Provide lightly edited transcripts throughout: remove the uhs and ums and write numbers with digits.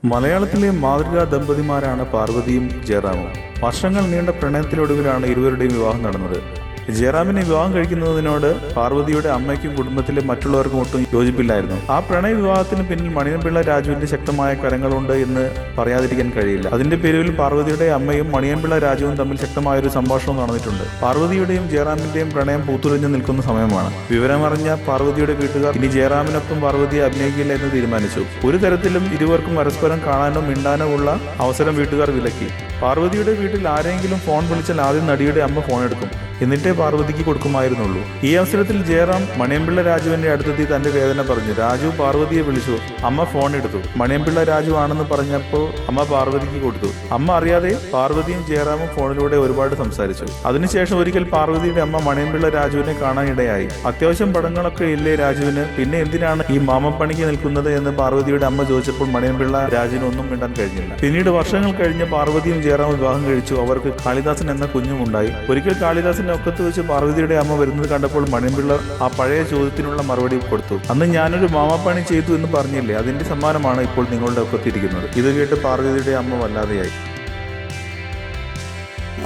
മലയാളത്തിലെ മാതൃകാ ദമ്പതിമാരാണ് പാർവതിയും ജയറാമും. വർഷങ്ങൾ നീണ്ട പ്രണയത്തിനൊടുവിലാണ് ഇരുവരുടെയും വിവാഹം നടന്നത്. ജയറാമിനെ വിവാഹം കഴിക്കുന്നതിനോട് പാർവതിയുടെ അമ്മയ്ക്കും കുടുംബത്തിലെ മറ്റുള്ളവർക്കും ഒട്ടും യോജിപ്പില്ലായിരുന്നു. ആ പ്രണയ വിവാഹത്തിന് പിന്നിൽ മണിയൻപിള്ള രാജുവിന്റെ ശക്തമായ കരങ്ങളുണ്ട് എന്ന് പറയാതിരിക്കാൻ കഴിയില്ല. അതിന്റെ പേരിൽ പാർവതിയുടെ അമ്മയും മണിയൻപിള്ള രാജുവും തമ്മിൽ ശക്തമായൊരു സംഭാഷണം നടന്നിട്ടുണ്ട്. പാർവതിയുടെയും ജയറാമിന്റെയും പ്രണയം പൂത്തുലഞ്ഞു നിൽക്കുന്ന സമയമാണ്. വിവരമറിഞ്ഞ പാർവതിയുടെ വീട്ടുകാർ ഇനി ജയറാമിനൊപ്പം പാർവതിയെ അഭിനയിക്കില്ല എന്ന് തീരുമാനിച്ചു. ഒരു തരത്തിലും ഇരുവർക്കും പരസ്പരം കാണാനോ മിണ്ടാനോ ഉള്ള അവസരം വീട്ടുകാർ വിലക്കി. പാർവതിയുടെ വീട്ടിൽ ആരെങ്കിലും ഫോൺ വിളിച്ചാൽ ആദ്യം നടിയുടെ അമ്മ ഫോൺ എടുക്കും, എന്നിട്ടേ പാർവതിക്ക് കൊടുക്കുമായിരുന്നുള്ളൂ. ഈ അവസരത്തിൽ ജയറാം മണിയൻപിള്ള രാജുവിന്റെ അടുത്തെത്തി തന്റെ വേദന പറഞ്ഞു. രാജു പാർവതിയെ വിളിച്ചു. അമ്മ ഫോൺ എടുത്തു. മണിയൻപിള്ള രാജു ആണെന്ന് പറഞ്ഞപ്പോൾ അമ്മ പാർവതിക്ക് കൊടുത്തു. അമ്മ അറിയാതെ പാർവതിയും ജയറാമും ഫോണിലൂടെ ഒരുപാട് സംസാരിച്ചു. അതിനുശേഷം ഒരിക്കൽ പാർവതിയുടെ അമ്മ മണിയൻപിള്ള രാജുവിനെ കാണാനിടയായി. അത്യാവശ്യം പടങ്ങളൊക്കെ ഇല്ലേ രാജുവിന്, പിന്നെ എന്തിനാണ് ഈ മാമപ്പണിക്ക് നിൽക്കുന്നത് എന്ന് പാർവതിയുടെ അമ്മ ചോദിച്ചപ്പോൾ മണിയൻപിള്ള രാജുവിന് ഒന്നും മിണ്ടാൻ കഴിഞ്ഞില്ല. പിന്നീട് വർഷങ്ങൾ കഴിഞ്ഞ് പാർവതിയും ജയറാമും വിവാഹം കഴിച്ചു. അവർക്ക് കാളിദാസൻ എന്ന കുഞ്ഞുമുണ്ടായി. ഒരിക്കൽ കാളിദാസൻ ഒക്കത്ത് വെച്ച് പാർവതിയുടെ അമ്മ വരുന്നത് കണ്ടപ്പോൾ മണിയൻപിള്ള ആ പഴയ ചോദ്യത്തിനുള്ള മറുപടി കൊടുത്തു. അന്ന് ഞാനൊരു മാമാപ്പണി ചെയ്തു എന്ന് പറഞ്ഞില്ലേ, അതിന്റെ സമ്മാനമാണ് ഇപ്പോൾ നിങ്ങളുടെ ഒക്കത്തിരിക്കുന്നത്. ഇത് കേട്ട് പാർവതിയുടെ അമ്മ വല്ലാതെയായി.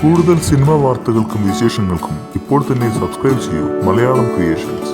കൂടുതൽ സിനിമാ വാർത്തകൾക്കും വിശേഷങ്ങൾക്കും ഇപ്പോൾ തന്നെ സബ്സ്ക്രൈബ് ചെയ്യൂ മലയാളം ക്രിയേഷൻസ്.